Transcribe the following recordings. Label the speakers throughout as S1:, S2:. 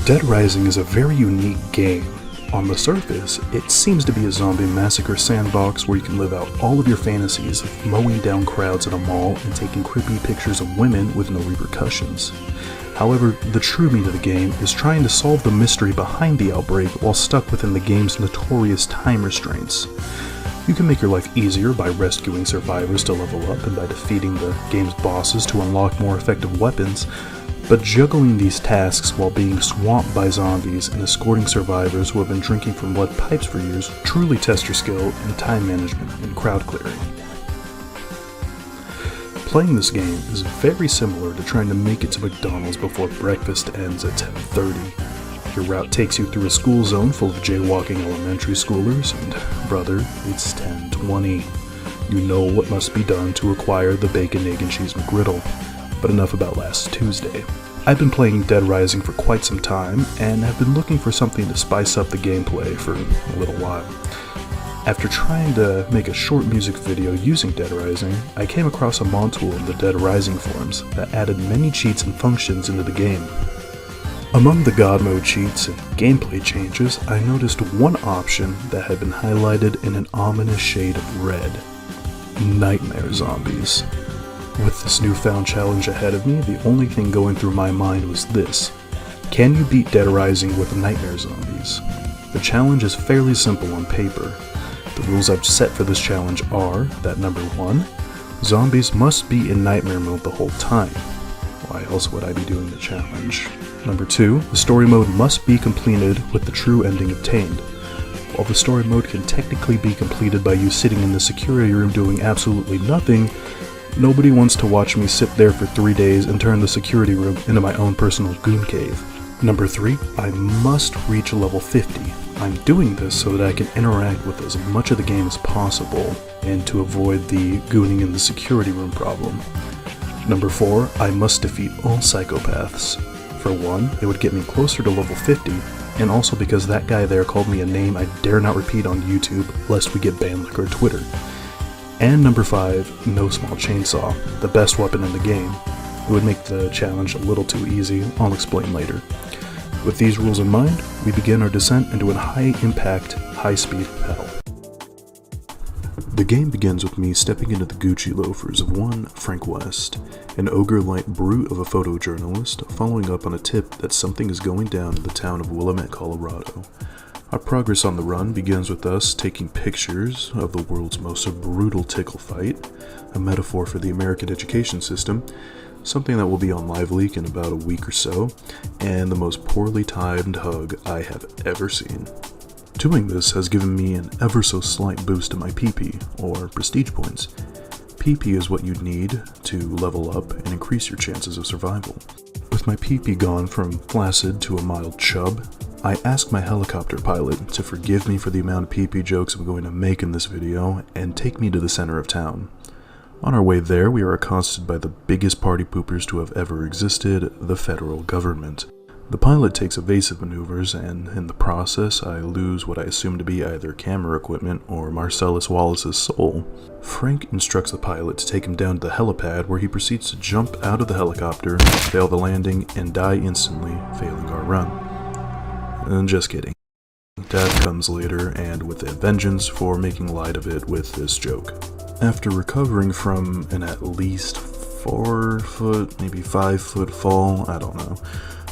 S1: Dead Rising is a very unique game. On the surface, it seems to be a zombie massacre sandbox where you can live out all of your fantasies of mowing down crowds at a mall and taking creepy pictures of women with no repercussions. However, the true meat of the game is trying to solve the mystery behind the outbreak while stuck within the game's notorious time restraints. You can make your life easier by rescuing survivors to level up and by defeating the game's bosses to unlock more effective weapons, but juggling these tasks while being swamped by zombies and escorting survivors who have been drinking from lead pipes for years truly test your skill in time management and crowd clearing. Playing this game is very similar to trying to make it to McDonald's before breakfast ends at 10:30. Your route takes you through a school zone full of jaywalking elementary schoolers, and brother, it's 10:20. You know what must be done to acquire the bacon, egg, and cheese McGriddle. But enough about last Tuesday. I've been playing Dead Rising for quite some time, and have been looking for something to spice up the gameplay for a little while. After trying to make a short music video using Dead Rising, I came across a mod tool in the Dead Rising forums that added many cheats and functions into the game. Among the God Mode cheats and gameplay changes, I noticed one option that had been highlighted in an ominous shade of red: nightmare zombies. With this newfound challenge ahead of me, the only thing going through my mind was this: can you beat Dead Rising with nightmare zombies? The challenge is fairly simple on paper. The rules I've set for this challenge are that number 1, zombies must be in nightmare mode the whole time. Why else would I be doing the challenge? Number 2, the story mode must be completed with the true ending obtained. While the story mode can technically be completed by you sitting in the security room doing absolutely nothing, nobody wants to watch me sit there for 3 days and turn the security room into my own personal goon cave. Number 3, I must reach level 50. I'm doing this so that I can interact with as much of the game as possible, and to avoid the gooning in the security room problem. Number 4, I must defeat all psychopaths. For one, it would get me closer to level 50, and also because that guy there called me a name I dare not repeat on YouTube, lest we get banned like our Twitter. And number 5, no small chainsaw, the best weapon in the game. It would make the challenge a little too easy, I'll explain later. With these rules in mind, we begin our descent into a high-impact, high-speed hell. The game begins with me stepping into the Gucci loafers of one Frank West, an ogre-like brute of a photojournalist, following up on a tip that something is going down in the town of Willamette, Colorado. Our progress on the run begins with us taking pictures of the world's most brutal tickle fight, a metaphor for the American education system, something that will be on LiveLeak in about a week or so, and the most poorly timed hug I have ever seen. Doing this has given me an ever so slight boost to my PP, or prestige points. PP is what you need to level up and increase your chances of survival. With my PP gone from flaccid to a mild chub, I asked my helicopter pilot to forgive me for the amount of PP jokes I'm going to make in this video and take me to the center of town. On our way there, we are accosted by the biggest party poopers to have ever existed, the federal government. The pilot takes evasive maneuvers, and in the process, I lose what I assume to be either camera equipment or Marcellus Wallace's soul. Frank instructs the pilot to take him down to the helipad, where he proceeds to jump out of the helicopter, fail the landing, and die instantly, failing our run. And just kidding. Death comes later, and with a vengeance for making light of it with this joke. After recovering from an at least 4 foot, maybe 5 foot fall, I don't know,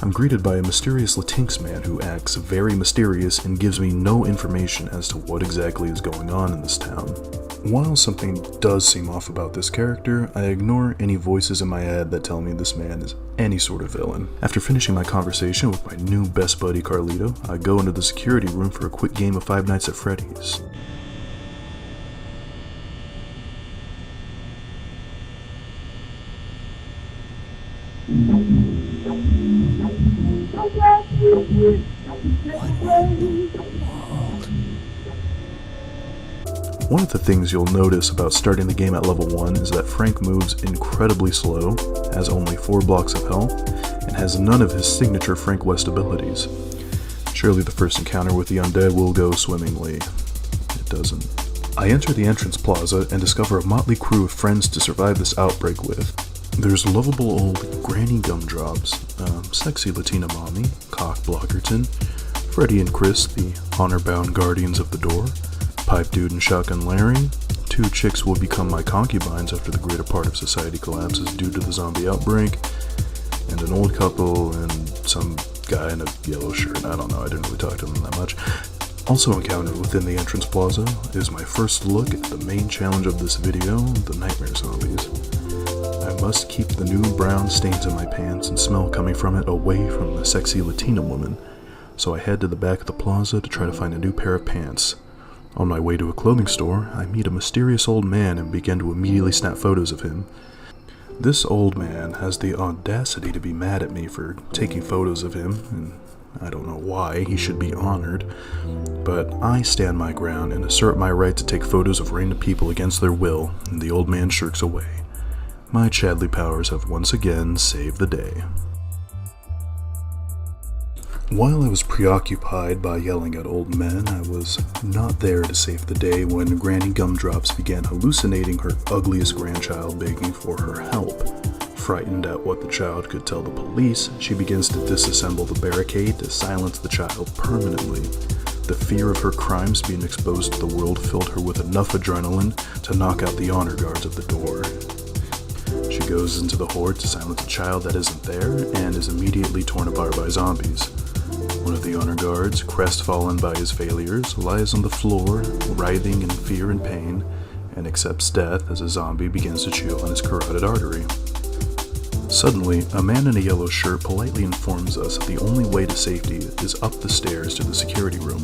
S1: I'm greeted by a mysterious Latinx man who acts very mysterious and gives me no information as to what exactly is going on in this town. While something does seem off about this character, I ignore any voices in my head that tell me this man is any sort of villain. After finishing my conversation with my new best buddy Carlito, I go into the security room for a quick game of Five Nights at Freddy's. One of the things you'll notice about starting the game at level 1 is that Frank moves incredibly slow, has only 4 blocks of health, and has none of his signature Frank West abilities. Surely the first encounter with the undead will go swimmingly. It doesn't. I enter the entrance plaza and discover a motley crew of friends to survive this outbreak with. There's lovable old Granny Gumdrops, sexy Latina mommy, Cock Blockerton, Freddy and Chris, the honor-bound guardians of the door, Pipe Dude and Shotgun Larry, two chicks will become my concubines after the greater part of society collapses due to the zombie outbreak, and an old couple and some guy in a yellow shirt. I don't know, I didn't really talk to them that much. Also encountered within the entrance plaza is my first look at the main challenge of this video, the nightmare zombies. I must keep the new brown stains in my pants and smell coming from it away from the sexy Latina woman, so I head to the back of the plaza to try to find a new pair of pants. On my way to a clothing store, I meet a mysterious old man and begin to immediately snap photos of him. This old man has the audacity to be mad at me for taking photos of him, and I don't know why he should be honored, but I stand my ground and assert my right to take photos of random people against their will, and the old man shirks away. My Chadley powers have once again saved the day. While I was preoccupied by yelling at old men, I was not there to save the day when Granny Gumdrops began hallucinating her ugliest grandchild begging for her help. Frightened at what the child could tell the police, she begins to disassemble the barricade to silence the child permanently. The fear of her crimes being exposed to the world filled her with enough adrenaline to knock out the honor guards of the door. She goes into the horde to silence a child that isn't there and is immediately torn apart by zombies. One of the honor guards, crestfallen by his failures, lies on the floor, writhing in fear and pain, and accepts death as a zombie begins to chew on his carotid artery. Suddenly, a man in a yellow shirt politely informs us that the only way to safety is up the stairs to the security room.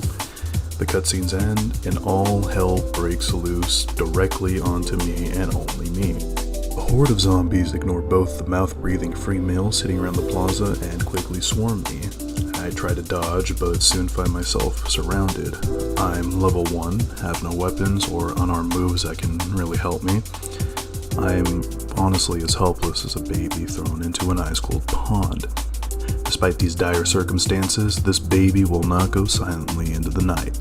S1: The cutscenes end, and all hell breaks loose directly onto me and only me. A horde of zombies ignore both the mouth-breathing free male sitting around the plaza and quickly swarm me. I try to dodge, but soon find myself surrounded. I'm level 1, have no weapons or unarmed moves that can really help me. I'm honestly as helpless as a baby thrown into an ice-cold pond. Despite these dire circumstances, this baby will not go silently into the night.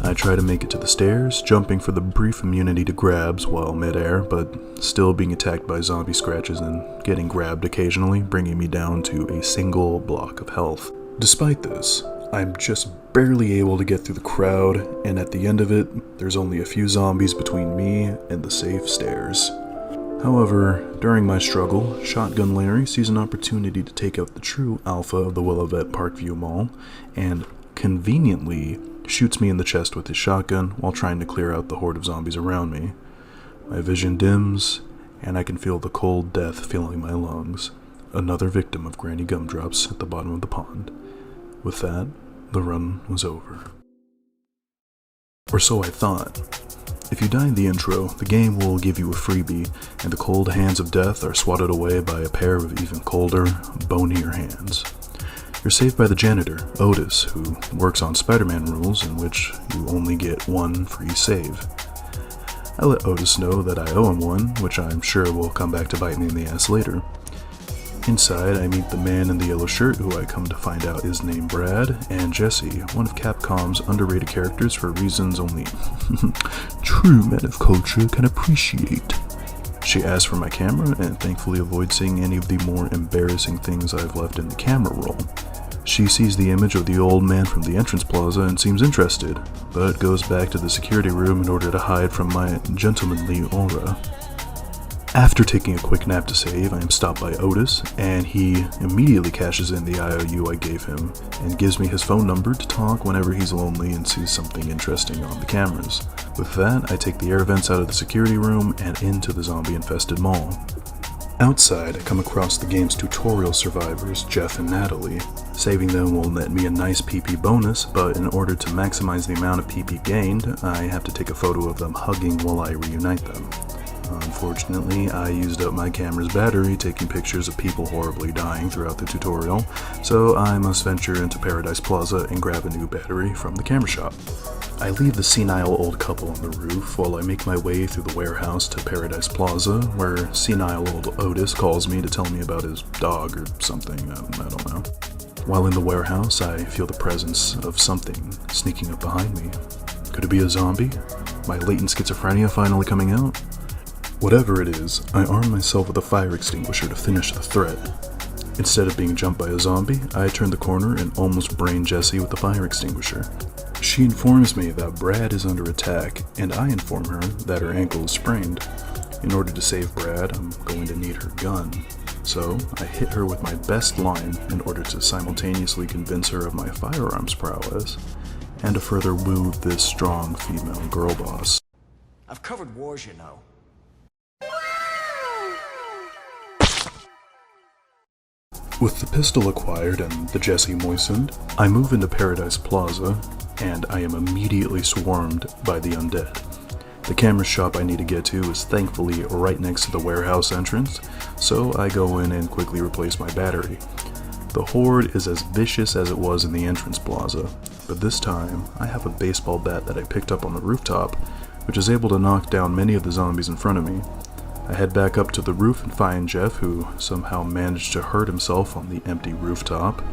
S1: I try to make it to the stairs, jumping for the brief immunity to grabs while midair, but still being attacked by zombie scratches and getting grabbed occasionally, bringing me down to a single block of health. Despite this, I'm just barely able to get through the crowd, and at the end of it, there's only a few zombies between me and the safe stairs. However, during my struggle, Shotgun Larry sees an opportunity to take out the true alpha of the Willowette Parkview Mall, and conveniently shoots me in the chest with his shotgun while trying to clear out the horde of zombies around me. My vision dims, and I can feel the cold death filling my lungs. Another victim of Granny Gumdrops at the bottom of the pond. With that, the run was over. Or so I thought. If you die in the intro, the game will give you a freebie, and the cold hands of death are swatted away by a pair of even colder, bonier hands. You're saved by the janitor, Otis, who works on Spider-Man rules in which you only get one free save. I let Otis know that I owe him one, which I'm sure will come back to bite me in the ass later. Inside, I meet the man in the yellow shirt, who I come to find out is named Brad, and Jesse, one of Capcom's underrated characters for reasons only true men of culture can appreciate. She asks for my camera, and thankfully avoids seeing any of the more embarrassing things I've left in the camera roll. She sees the image of the old man from the entrance plaza and seems interested, but goes back to the security room in order to hide from my gentlemanly aura. After taking a quick nap to save, I am stopped by Otis, and he immediately cashes in the IOU I gave him, and gives me his phone number to talk whenever he's lonely and sees something interesting on the cameras. With that, I take the air vents out of the security room and into the zombie-infested mall. Outside, I come across the game's tutorial survivors, Jeff and Natalie. Saving them will net me a nice PP bonus, but in order to maximize the amount of PP gained, I have to take a photo of them hugging while I reunite them. Unfortunately, I used up my camera's battery taking pictures of people horribly dying throughout the tutorial, so I must venture into Paradise Plaza and grab a new battery from the camera shop. I leave the senile old couple on the roof while I make my way through the warehouse to Paradise Plaza, where senile old Otis calls me to tell me about his dog or something, I don't know. While in the warehouse, I feel the presence of something sneaking up behind me. Could it be a zombie? My latent schizophrenia finally coming out? Whatever it is, I arm myself with a fire extinguisher to finish the threat. Instead of being jumped by a zombie, I turn the corner and almost brain Jessie with the fire extinguisher. She informs me that Brad is under attack, and I inform her that her ankle is sprained. In order to save Brad, I'm going to need her gun. So, I hit her with my best line in order to simultaneously convince her of my firearms prowess, and to further woo this strong female girl boss.
S2: I've covered wars, you know.
S1: With the pistol acquired and the Jessie moistened, I move into Paradise Plaza, and I am immediately swarmed by the undead. The camera shop I need to get to is thankfully right next to the warehouse entrance, so I go in and quickly replace my battery. The horde is as vicious as it was in the entrance plaza, but this time I have a baseball bat that I picked up on the rooftop, which is able to knock down many of the zombies in front of me. I head back up to the roof and find Jeff, who somehow managed to hurt himself on the empty rooftop.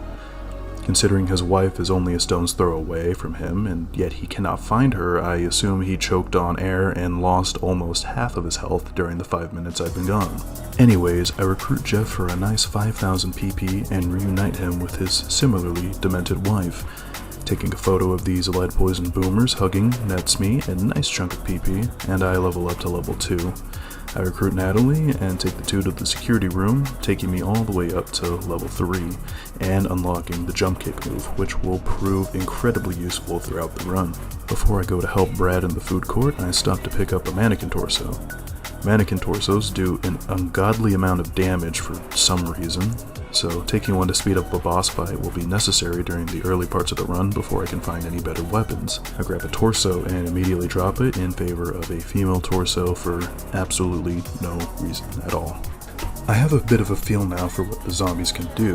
S1: Considering his wife is only a stone's throw away from him, and yet he cannot find her, I assume he choked on air and lost almost half of his health during the 5 minutes I've been gone. Anyways, I recruit Jeff for a nice 5,000 PP and reunite him with his similarly demented wife. Taking a photo of these lead-poisoned boomers hugging nets me a nice chunk of PP, and I level up to level 2. I recruit Natalie and take the two to the security room, taking me all the way up to level 3, and unlocking the jump kick move, which will prove incredibly useful throughout the run. Before I go to help Brad in the food court, I stop to pick up a mannequin torso. Mannequin torsos do an ungodly amount of damage for some reason, so taking one to speed up a boss fight will be necessary during the early parts of the run before I can find any better weapons. I grab a torso and immediately drop it in favor of a female torso for absolutely no reason at all. I have a bit of a feel now for what the zombies can do.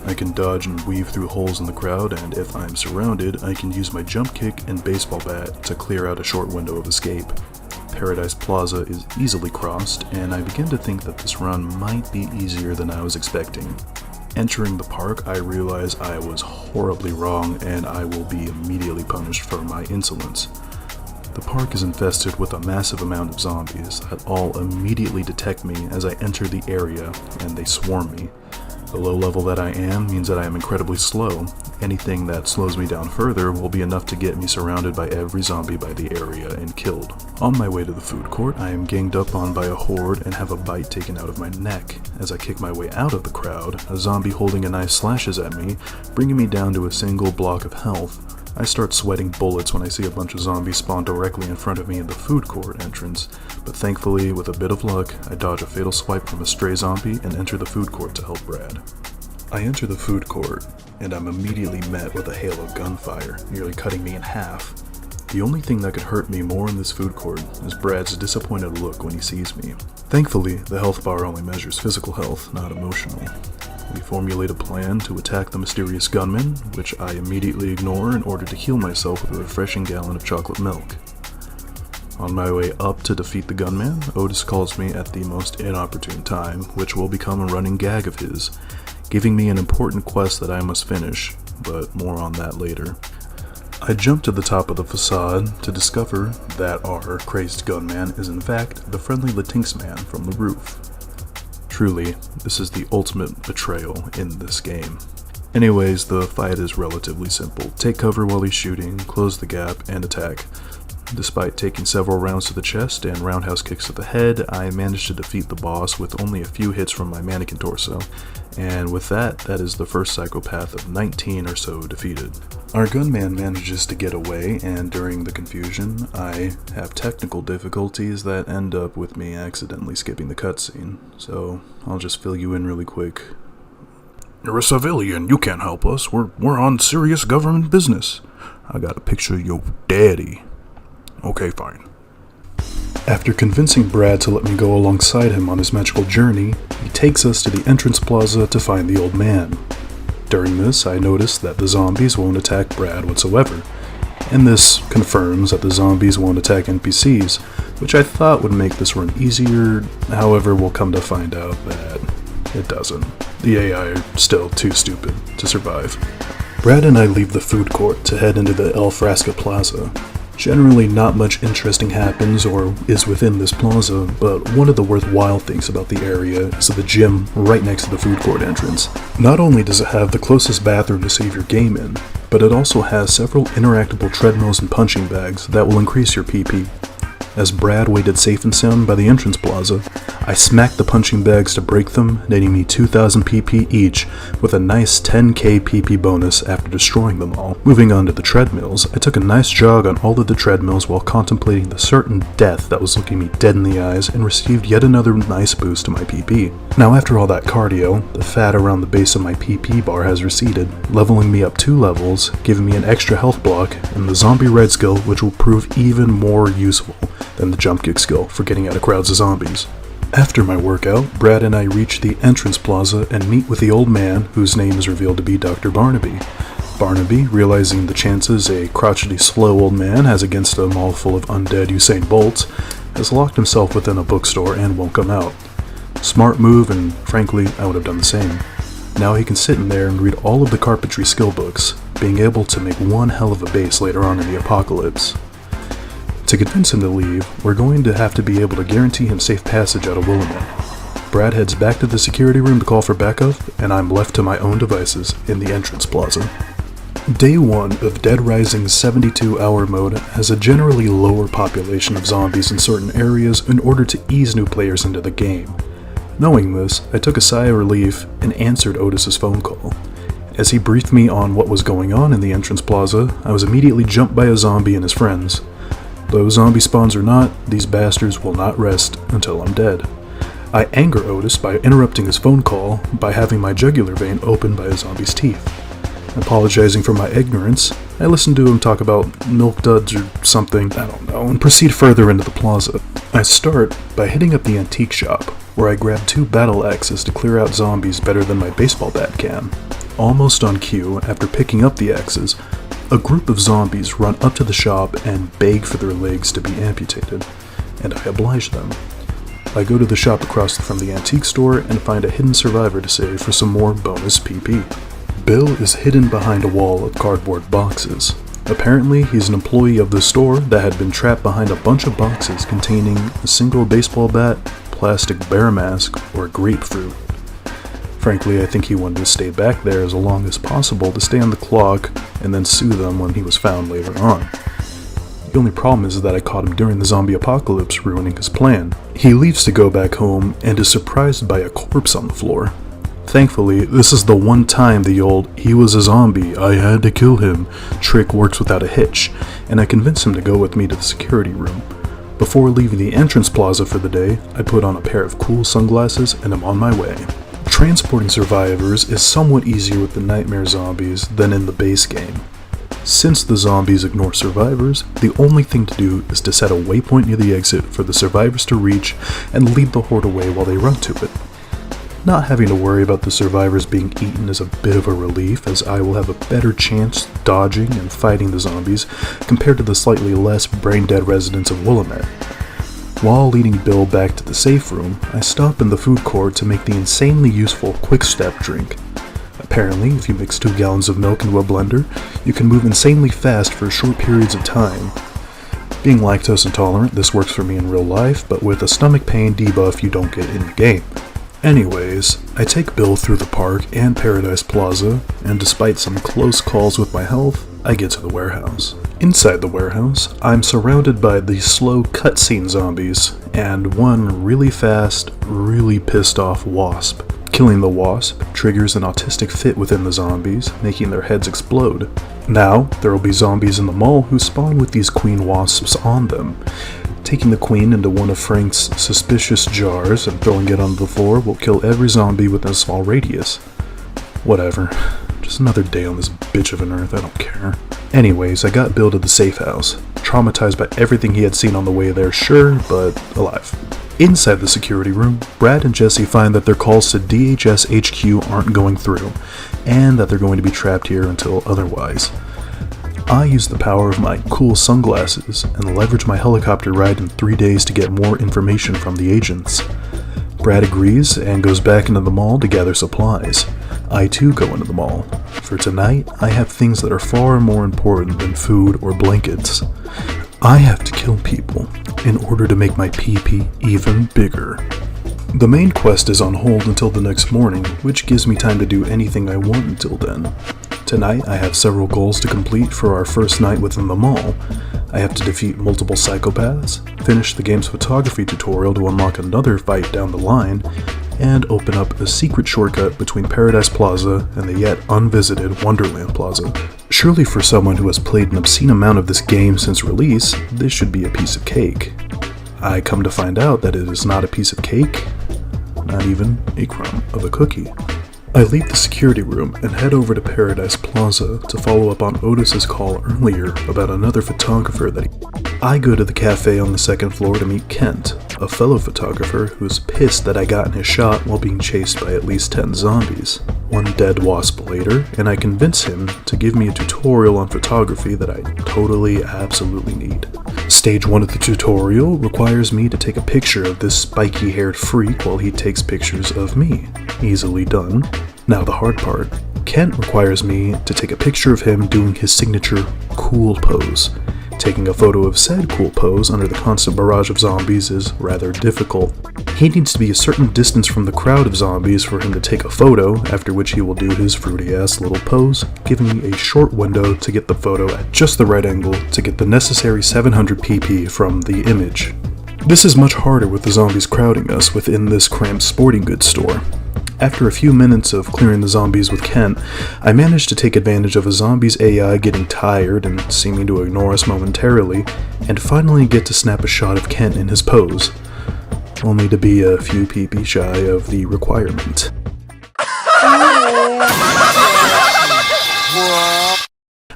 S1: I can dodge and weave through holes in the crowd, and if I'm surrounded, I can use my jump kick and baseball bat to clear out a short window of escape. Paradise Plaza is easily crossed, and I begin to think that this run might be easier than I was expecting. Entering the park, I realize I was horribly wrong, and I will be immediately punished for my insolence. The park is infested with a massive amount of zombies that all immediately detect me as I enter the area, and they swarm me. The low level that I am means that I am incredibly slow. Anything that slows me down further will be enough to get me surrounded by every zombie by the area and killed. On my way to the food court, I am ganged up on by a horde and have a bite taken out of my neck. As I kick my way out of the crowd, a zombie holding a knife slashes at me, bringing me down to a single block of health. I start sweating bullets when I see a bunch of zombies spawn directly in front of me in the food court entrance, but thankfully, with a bit of luck, I dodge a fatal swipe from a stray zombie and enter the food court to help Brad. I enter the food court, and I'm immediately met with a hail of gunfire, nearly cutting me in half. The only thing that could hurt me more in this food court is Brad's disappointed look when he sees me. Thankfully, the health bar only measures physical health, not emotional. We formulate a plan to attack the mysterious gunman, which I immediately ignore in order to heal myself with a refreshing gallon of chocolate milk. On my way up to defeat the gunman, Otis calls me at the most inopportune time, which will become a running gag of his, giving me an important quest that I must finish, but more on that later. I jump to the top of the facade to discover that our crazed gunman is in fact the friendly Latinx man from the roof. Truly, this is the ultimate betrayal in this game. Anyways, the fight is relatively simple. Take cover while he's shooting, close the gap, and attack. Despite taking several rounds to the chest and roundhouse kicks to the head, I managed to defeat the boss with only a few hits from my mannequin torso, and with that is the first psychopath of 19 or so defeated. Our gunman manages to get away, and during the confusion, I have technical difficulties that end up with me accidentally skipping the cutscene, so I'll just fill you in really quick. You're a civilian, you can't help us, we're on serious government business. I got a picture of your daddy. Okay, fine. After convincing Brad to let me go alongside him on his magical journey, he takes us to the entrance plaza to find the old man. During this, I notice that the zombies won't attack Brad whatsoever, and this confirms that the zombies won't attack NPCs, which I thought would make this run easier. However, we'll come to find out that it doesn't. The AI are still too stupid to survive. Brad and I leave the food court to head into the El Frasca Plaza. Generally, not much interesting happens or is within this plaza, but one of the worthwhile things about the area is the gym right next to the food court entrance. Not only does it have the closest bathroom to save your game in, but it also has several interactable treadmills and punching bags that will increase your PP. As Brad waited safe and sound by the entrance plaza, I smacked the punching bags to break them, netting me 2,000 PP each, with a nice 10k PP bonus after destroying them all. Moving on to the treadmills, I took a nice jog on all of the treadmills while contemplating the certain death that was looking me dead in the eyes and received yet another nice boost to my PP. Now after all that cardio, the fat around the base of my PP bar has receded, leveling me up 2 levels, giving me an extra health block, and the zombie red skill which will prove even more useful than the jump kick skill for getting out of crowds of zombies. After my workout, Brad and I reach the entrance plaza and meet with the old man, whose name is revealed to be Dr. Barnaby. Barnaby, realizing the chances a crotchety slow old man has against a mall full of undead Usain Bolts, has locked himself within a bookstore and won't come out. Smart move, and frankly, I would have done the same. Now he can sit in there and read all of the carpentry skill books, being able to make one hell of a base later on in the apocalypse. To convince him to leave, we're going to have to be able to guarantee him safe passage out of Willamette. Brad heads back to the security room to call for backup, and I'm left to my own devices in the entrance plaza. Day 1 of Dead Rising's 72-hour mode has a generally lower population of zombies in certain areas in order to ease new players into the game. Knowing this, I took a sigh of relief and answered Otis's phone call. As he briefed me on what was going on in the entrance plaza, I was immediately jumped by a zombie and his friends. Though zombie spawns or not, these bastards will not rest until I'm dead. I anger Otis by interrupting his phone call by having my jugular vein opened by a zombie's teeth. Apologizing for my ignorance, I listen to him talk about milk duds or something, I don't know, and proceed further into the plaza. I start by hitting up the antique shop, where I grab 2 battle axes to clear out zombies better than my baseball bat can. Almost on cue, after picking up the axes, a group of zombies run up to the shop and beg for their legs to be amputated, and I oblige them. I go to the shop across from the antique store and find a hidden survivor to save for some more bonus PP. Bill is hidden behind a wall of cardboard boxes. Apparently, he's an employee of the store that had been trapped behind a bunch of boxes containing a single baseball bat, plastic bear mask, or grapefruit. Frankly, I think he wanted to stay back there as long as possible to stay on the clock and then sue them when he was found later on. The only problem is that I caught him during the zombie apocalypse, ruining his plan. He leaves to go back home and is surprised by a corpse on the floor. Thankfully, this is the one time the old "he was a zombie, I had to kill him" trick works without a hitch, and I convince him to go with me to the security room. Before leaving the entrance plaza for the day, I put on a pair of cool sunglasses and am on my way. Transporting survivors is somewhat easier with the nightmare zombies than in the base game. Since the zombies ignore survivors, the only thing to do is to set a waypoint near the exit for the survivors to reach and lead the horde away while they run to it. Not having to worry about the survivors being eaten is a bit of a relief, as I will have a better chance dodging and fighting the zombies compared to the slightly less brain-dead residents of Willamette. While leading Bill back to the safe room, I stop in the food court to make the insanely useful Quick Step drink. Apparently, if you mix 2 gallons of milk into a blender, you can move insanely fast for short periods of time. Being lactose intolerant, this works for me in real life, but with a stomach pain debuff you don't get in the game. Anyways, I take Bill through the park and Paradise Plaza, and despite some close calls with my health, I get to the warehouse. Inside the warehouse, I'm surrounded by the slow cutscene zombies, and one really fast, really pissed off wasp. Killing the wasp triggers an autistic fit within the zombies, making their heads explode. Now, there will be zombies in the mall who spawn with these queen wasps on them. Taking the queen into one of Frank's suspicious jars and throwing it on the floor will kill every zombie within a small radius. Whatever. Just another day on this bitch of an earth, I don't care. Anyways, I got Bill to the safe house. Traumatized by everything he had seen on the way there, sure, but alive. Inside the security room, Brad and Jesse find that their calls to DHS HQ aren't going through, and that they're going to be trapped here until otherwise. I use the power of my cool sunglasses and leverage my helicopter ride in 3 days to get more information from the agents. Brad agrees and goes back into the mall to gather supplies. I too go into the mall. For tonight, I have things that are far more important than food or blankets. I have to kill people in order to make my PP even bigger. The main quest is on hold until the next morning, which gives me time to do anything I want until then. Tonight, I have several goals to complete for our first night within the mall. I have to defeat multiple psychopaths, finish the game's photography tutorial to unlock another fight down the line, and open up a secret shortcut between Paradise Plaza and the yet unvisited Wonderland Plaza. Surely for someone who has played an obscene amount of this game since release, this should be a piece of cake. I come to find out that it is not a piece of cake, not even a crumb of a cookie. I leave the security room and head over to Paradise Plaza to follow up on Otis's call earlier about another photographer I go to the cafe on the second floor to meet Kent, a fellow photographer who's pissed that I got in his shot while being chased by at least 10 zombies. One dead wasp later, and I convince him to give me a tutorial on photography that I totally, absolutely need. Stage 1 of the tutorial requires me to take a picture of this spiky-haired freak while he takes pictures of me. Easily done. Now the hard part. Kent requires me to take a picture of him doing his signature cool pose. Taking a photo of said cool pose under the constant barrage of zombies is rather difficult. He needs to be a certain distance from the crowd of zombies for him to take a photo, after which he will do his fruity-ass little pose, giving me a short window to get the photo at just the right angle to get the necessary 700 pp from the image. This is much harder with the zombies crowding us within this cramped sporting goods store. After a few minutes of clearing the zombies with Kent, I managed to take advantage of a zombie's AI getting tired and seeming to ignore us momentarily, and finally get to snap a shot of Kent in his pose, only to be a few pp shy of the requirement.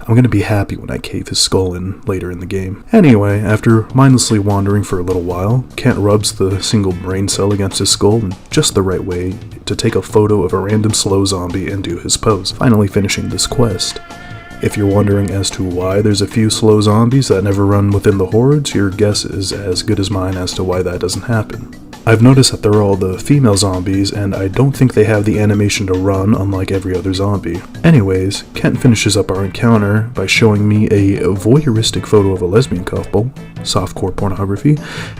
S1: I'm gonna be happy when I cave his skull in later in the game. Anyway, after mindlessly wandering for a little while, Kent rubs the single brain cell against his skull in just the right way to take a photo of a random slow zombie and do his pose, finally finishing this quest. If you're wondering as to why there's a few slow zombies that never run within the hordes, your guess is as good as mine as to why that doesn't happen. I've noticed that they're all the female zombies, and I don't think they have the animation to run unlike every other zombie. Anyways, Kent finishes up our encounter by showing me a voyeuristic photo of a lesbian couple, softcore pornography,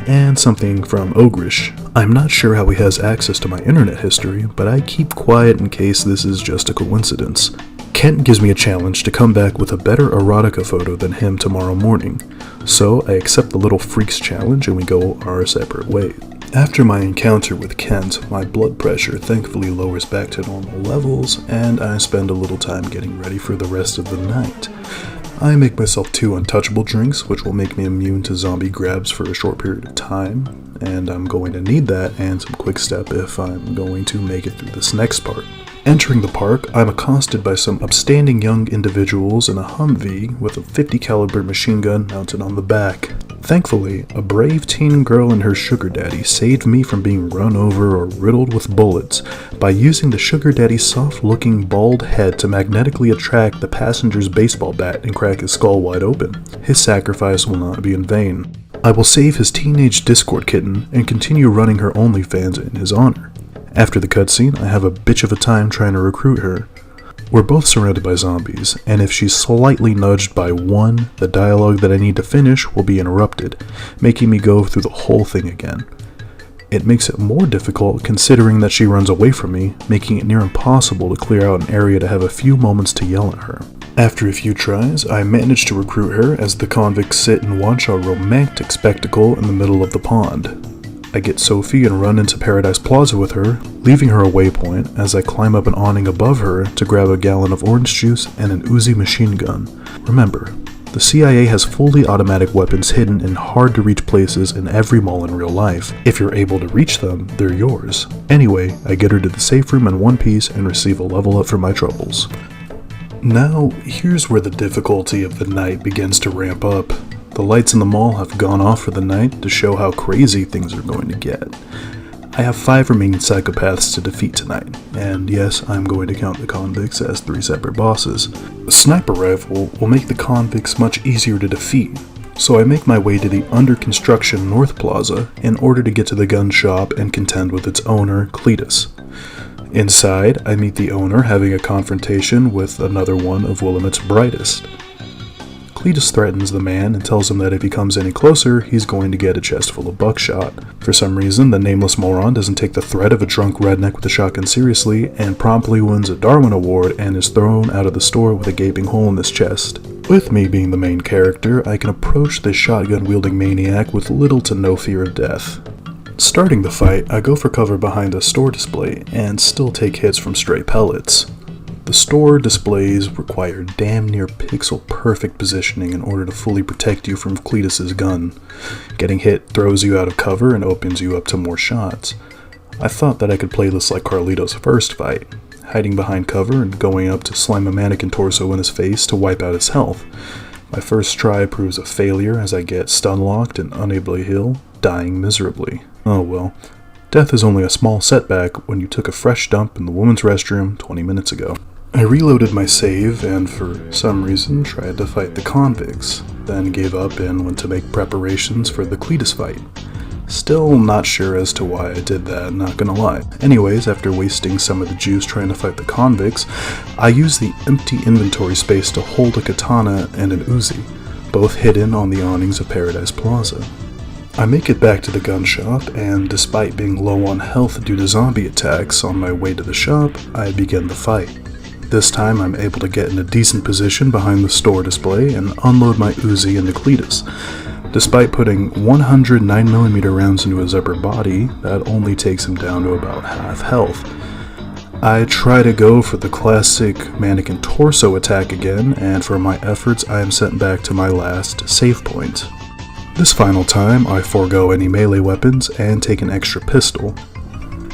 S1: and something from Ogrish. I'm not sure how he has access to my internet history, but I keep quiet in case this is just a coincidence. Kent gives me a challenge to come back with a better erotica photo than him tomorrow morning, so I accept the little freak's challenge and we go our separate ways. After my encounter with Kent, my blood pressure thankfully lowers back to normal levels, and I spend a little time getting ready for the rest of the night. I make myself 2 untouchable drinks, which will make me immune to zombie grabs for a short period of time, and I'm going to need that and some quick step if I'm going to make it through this next part. Entering the park, I'm accosted by some upstanding young individuals in a Humvee with a .50 caliber machine gun mounted on the back. Thankfully, a brave teen girl and her sugar daddy saved me from being run over or riddled with bullets by using the sugar daddy's soft-looking bald head to magnetically attract the passenger's baseball bat and crack his skull wide open. His sacrifice will not be in vain. I will save his teenage Discord kitten and continue running her OnlyFans in his honor. After the cutscene, I have a bitch of a time trying to recruit her. We're both surrounded by zombies, and if she's slightly nudged by one, the dialogue that I need to finish will be interrupted, making me go through the whole thing again. It makes it more difficult considering that she runs away from me, making it near impossible to clear out an area to have a few moments to yell at her. After a few tries, I manage to recruit her as the convicts sit and watch a romantic spectacle in the middle of the pond. I get Sophie and run into Paradise Plaza with her, leaving her a waypoint as I climb up an awning above her to grab a gallon of orange juice and an Uzi machine gun. Remember, the CIA has fully automatic weapons hidden in hard-to-reach places in every mall in real life. If you're able to reach them, they're yours. Anyway, I get her to the safe room in one piece and receive a level up for my troubles. Now, here's where the difficulty of the night begins to ramp up. The lights in the mall have gone off for the night to show how crazy things are going to get. I have 5 remaining psychopaths to defeat tonight, and yes, I'm going to count the convicts as 3 separate bosses. A sniper rifle will make the convicts much easier to defeat, so I make my way to the under-construction North Plaza in order to get to the gun shop and contend with its owner, Cletus. Inside, I meet the owner having a confrontation with another one of Willamette's brightest. Cletus threatens the man and tells him that if he comes any closer, he's going to get a chest full of buckshot. For some reason, the nameless moron doesn't take the threat of a drunk redneck with a shotgun seriously and promptly wins a Darwin Award and is thrown out of the store with a gaping hole in his chest. With me being the main character, I can approach this shotgun-wielding maniac with little to no fear of death. Starting the fight, I go for cover behind a store display and still take hits from stray pellets. The store displays require damn near pixel-perfect positioning in order to fully protect you from Cletus's gun. Getting hit throws you out of cover and opens you up to more shots. I thought that I could play this like Carlito's first fight, hiding behind cover and going up to slam a mannequin torso in his face to wipe out his health. My first try proves a failure as I get stun-locked and unable to heal, dying miserably. Oh well. Death is only a small setback when you took a fresh dump in the women's restroom 20 minutes ago. I reloaded my save and for some reason tried to fight the convicts, then gave up and went to make preparations for the Cletus fight. Still not sure as to why I did that, not gonna lie. Anyways, after wasting some of the juice trying to fight the convicts, I used the empty inventory space to hold a katana and an Uzi, both hidden on the awnings of Paradise Plaza. I make it back to the gun shop, and despite being low on health due to zombie attacks on my way to the shop, I begin the fight. This time I'm able to get in a decent position behind the store display and unload my Uzi into Cletus. Despite putting 109mm rounds into his upper body, that only takes him down to about half health. I try to go for the classic mannequin torso attack again, and for my efforts I am sent back to my last save point. This final time I forego any melee weapons and take an extra pistol.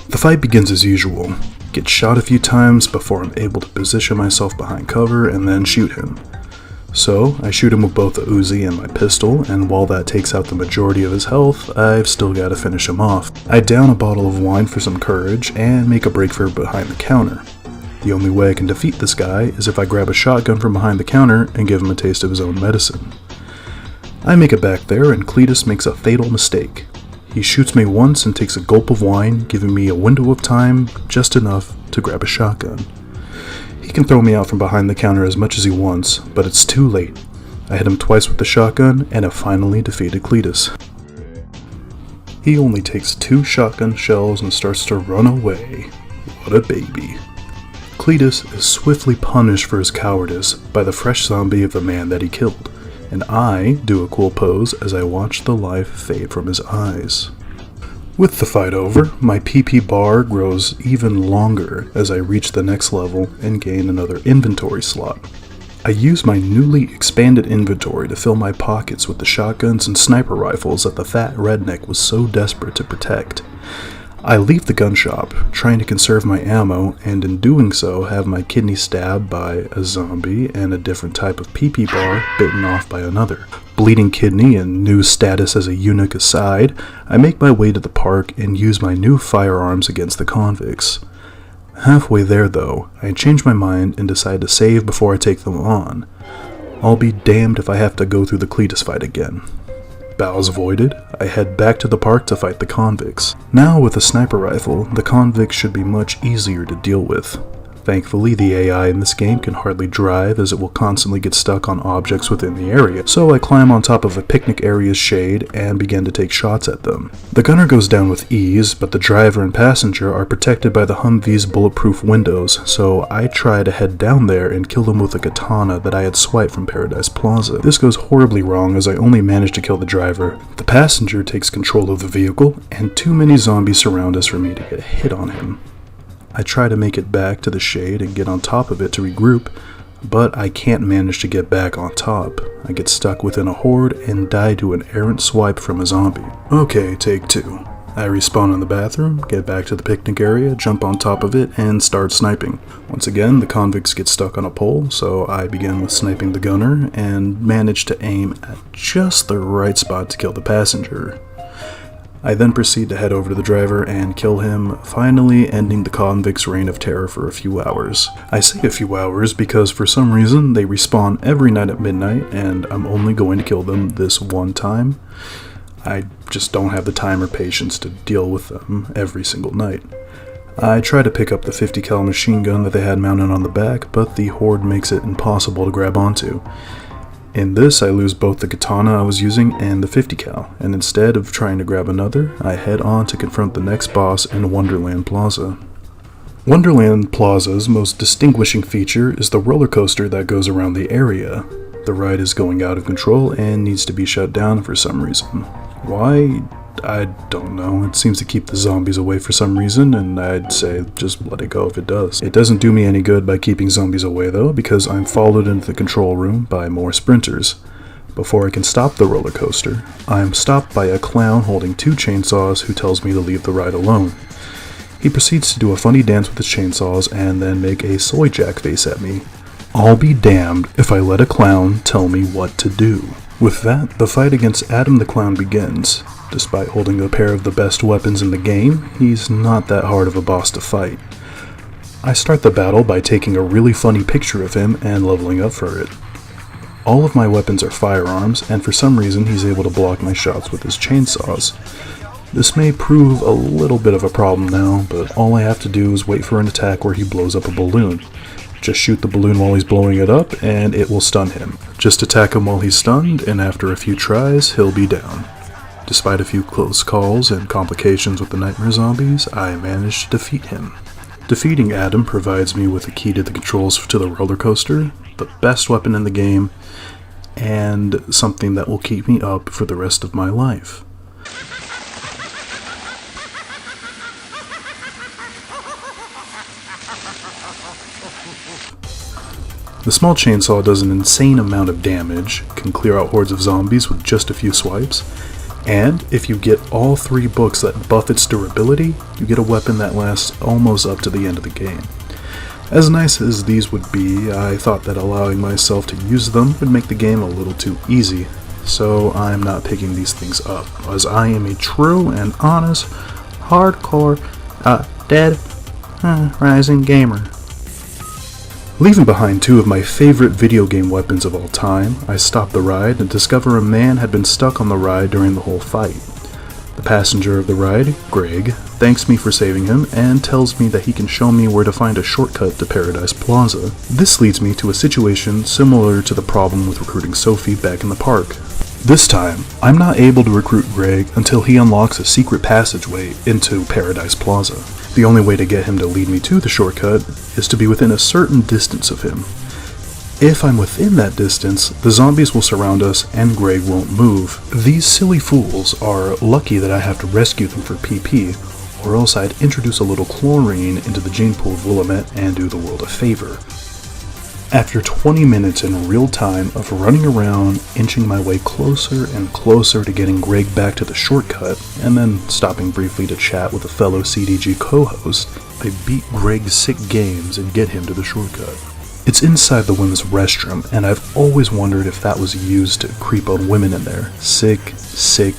S1: The fight begins as usual. Get shot a few times before I'm able to position myself behind cover and then shoot him. So, I shoot him with both the Uzi and my pistol, and while that takes out the majority of his health, I've still got to finish him off. I down a bottle of wine for some courage and make a break for behind the counter. The only way I can defeat this guy is if I grab a shotgun from behind the counter and give him a taste of his own medicine. I make it back there and Cletus makes a fatal mistake. He shoots me once and takes a gulp of wine, giving me a window of time just enough to grab a shotgun. He can throw me out from behind the counter as much as he wants, but it's too late. I hit him twice with the shotgun and have finally defeated Cletus. He only takes 2 shotgun shells and starts to run away. What a baby. Cletus is swiftly punished for his cowardice by the fresh zombie of the man that he killed, and I do a cool pose as I watch the life fade from his eyes. With the fight over, my PP bar grows even longer as I reach the next level and gain another inventory slot. I use my newly expanded inventory to fill my pockets with the shotguns and sniper rifles that the fat redneck was so desperate to protect. I leave the gun shop, trying to conserve my ammo, and in doing so have my kidney stabbed by a zombie and a different type of PP bar bitten off by another. Bleeding kidney and new status as a eunuch aside, I make my way to the park and use my new firearms against the convicts. Halfway there though, I change my mind and decide to save before I take them on. I'll be damned if I have to go through the Cletus fight again. Bows voided, I head back to the park to fight the convicts. Now with a sniper rifle, the convicts should be much easier to deal with. Thankfully, the AI in this game can hardly drive as it will constantly get stuck on objects within the area, so I climb on top of a picnic area's shade and begin to take shots at them. The gunner goes down with ease, but the driver and passenger are protected by the Humvee's bulletproof windows, so I try to head down there and kill them with a katana that I had swiped from Paradise Plaza. This goes horribly wrong as I only manage to kill the driver. The passenger takes control of the vehicle, and too many zombies surround us for me to get a hit on him. I try to make it back to the shade and get on top of it to regroup, but I can't manage to get back on top. I get stuck within a horde and die to an errant swipe from a zombie. Okay, take 2. I respawn in the bathroom, get back to the picnic area, jump on top of it, and start sniping. Once again, the convicts get stuck on a pole, so I begin with sniping the gunner and manage to aim at just the right spot to kill the passenger. I then proceed to head over to the driver and kill him, finally ending the convicts' reign of terror for a few hours. I say a few hours because for some reason they respawn every night at midnight and I'm only going to kill them this one time. I just don't have the time or patience to deal with them every single night. I try to pick up the 50 cal machine gun that they had mounted on the back, but the horde makes it impossible to grab onto. In this, I lose both the katana I was using and the 50 cal, and instead of trying to grab another, I head on to confront the next boss in Wonderland Plaza. Wonderland Plaza's most distinguishing feature is the roller coaster that goes around the area. The ride is going out of control and needs to be shut down for some reason. Why? I don't know. It seems to keep the zombies away for some reason, and I'd say just let it go if it does. It doesn't do me any good by keeping zombies away though, because I'm followed into the control room by more sprinters. Before I can stop the roller coaster, I am stopped by a clown holding 2 chainsaws who tells me to leave the ride alone. He proceeds to do a funny dance with his chainsaws and then make a soy jack face at me. I'll be damned if I let a clown tell me what to do. With that, the fight against Adam the Clown begins. Despite holding a pair of the best weapons in the game, he's not that hard of a boss to fight. I start the battle by taking a really funny picture of him and leveling up for it. All of my weapons are firearms, and for some reason he's able to block my shots with his chainsaws. This may prove a little bit of a problem now, but all I have to do is wait for an attack where he blows up a balloon. Just shoot the balloon while he's blowing it up, and it will stun him. Just attack him while he's stunned, and after a few tries, he'll be down. Despite a few close calls and complications with the nightmare zombies, I managed to defeat him. Defeating Adam provides me with a key to the controls to the roller coaster, the best weapon in the game, and something that will keep me up for the rest of my life. The small chainsaw does an insane amount of damage, can clear out hordes of zombies with just a few swipes, and if you get all 3 books that buff its durability, you get a weapon that lasts almost up to the end of the game. As nice as these would be, I thought that allowing myself to use them would make the game a little too easy, so I'm not picking these things up, as I am a true and honest, hardcore, dead, rising gamer. Leaving behind 2 of my favorite video game weapons of all time, I stop the ride and discover a man had been stuck on the ride during the whole fight. The passenger of the ride, Greg, thanks me for saving him and tells me that he can show me where to find a shortcut to Paradise Plaza. This leads me to a situation similar to the problem with recruiting Sophie back in the park. This time, I'm not able to recruit Greg until he unlocks a secret passageway into Paradise Plaza. The only way to get him to lead me to the shortcut is to be within a certain distance of him. If I'm within that distance, the zombies will surround us and Greg won't move. These silly fools are lucky that I have to rescue them for PP, or else I'd introduce a little chlorine into the gene pool of Willamette and do the world a favor. After 20 minutes in real time of running around, inching my way closer and closer to getting Greg back to the shortcut, and then stopping briefly to chat with a fellow CDG co-host, I beat Greg's sick games and get him to the shortcut. It's inside the women's restroom, and I've always wondered if that was used to creep on women in there. Sick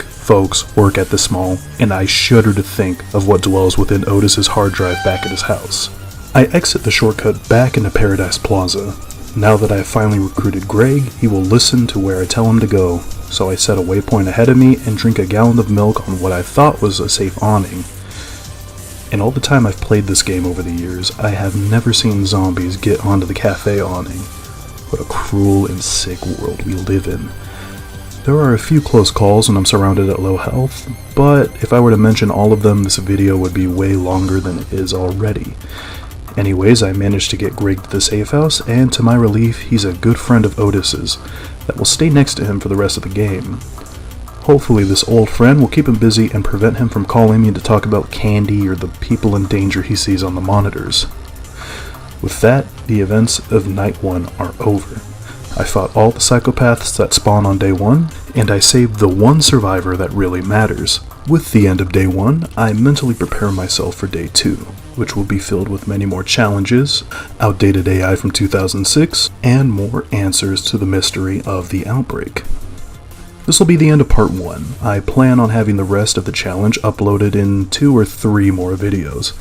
S1: folks work at this mall, and I shudder to think of what dwells within Otis's hard drive back at his house. I exit the shortcut back into Paradise Plaza. Now that I have finally recruited Greg, he will listen to where I tell him to go, so I set a waypoint ahead of me and drink a gallon of milk on what I thought was a safe awning. In all the time I've played this game over the years, I have never seen zombies get onto the cafe awning. What a cruel and sick world we live in. There are a few close calls when I'm surrounded at low health, but if I were to mention all of them, this video would be way longer than it is already. Anyways, I managed to get Greg to the safe house, and to my relief, he's a good friend of Otis's that will stay next to him for the rest of the game. Hopefully this old friend will keep him busy and prevent him from calling me to talk about candy or the people in danger he sees on the monitors. With that, the events of Night 1 are over. I fought all the psychopaths that spawn on Day 1, and I saved the one survivor that really matters. With the end of Day 1, I mentally prepare myself for Day 2, which will be filled with many more challenges, outdated AI from 2006, and more answers to the mystery of the outbreak. This will be the end of Part 1. I plan on having the rest of the challenge uploaded in 2 or 3 more videos.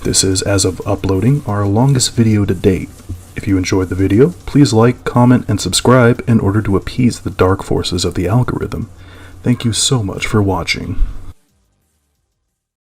S1: This is, as of uploading, our longest video to date. If you enjoyed the video, please like, comment, and subscribe in order to appease the dark forces of the algorithm. Thank you so much for watching.